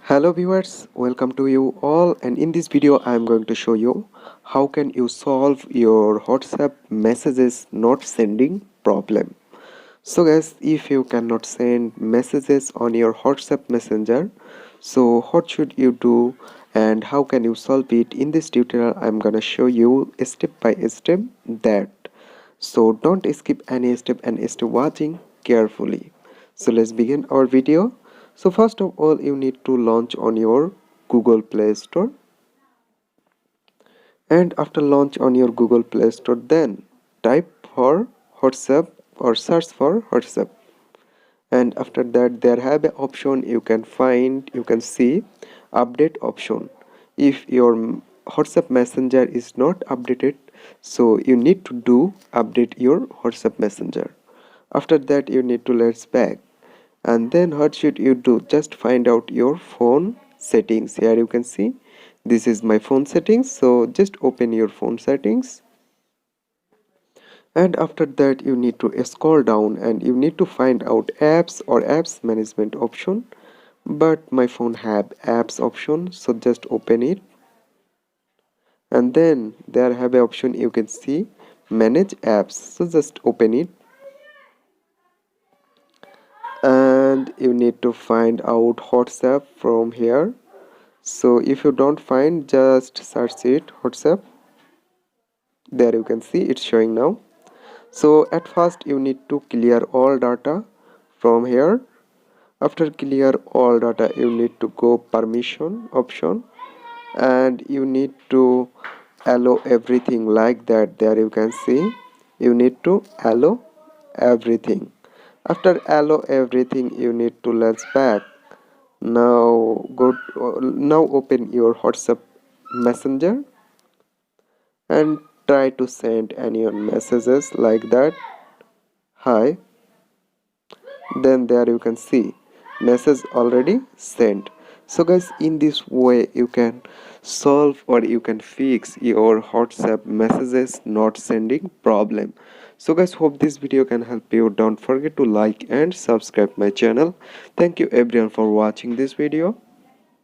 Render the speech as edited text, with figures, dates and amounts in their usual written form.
Hello viewers, welcome to you all, and in this video I am going to show you how can you solve your WhatsApp messages not sending problem. So guys, if you cannot send messages on your WhatsApp messenger, so what should you do and how can you solve it? In this tutorial I am gonna show you step by step that. So don't skip any step and stay watching carefully. So let's begin our video. So first of all, you need to launch on your Google Play Store, and after launch on your Google Play Store, then type for WhatsApp or search for WhatsApp, and after that there have a option you can see update option. If your WhatsApp messenger is not updated, so you need to do update your WhatsApp messenger. After that you need to let's back, and then what should you do? Just find out your phone settings. Here you can see this is my phone settings, so just open your phone settings, and after that you need to scroll down and you need to find out apps or apps management option, but my phone have apps option, so just open it, and then there have a option you can see manage apps, so just open it, and you need to find out WhatsApp from here. So if you don't find, just search it WhatsApp. There you can see it's showing now. So at first you need to clear all data from here. After clear all data you need to go permission option, and you need to allow everything like that. There you can see you need to allow everything. After allow everything you need to let's back. Now open your WhatsApp messenger and try to send any messages like that, hi. Then there you can see message already sent. So guys, in this way you can solve or you can fix your WhatsApp messages not sending problem. So guys, hope this video can help you. Don't forget to like and subscribe my channel. Thank you everyone for watching this video.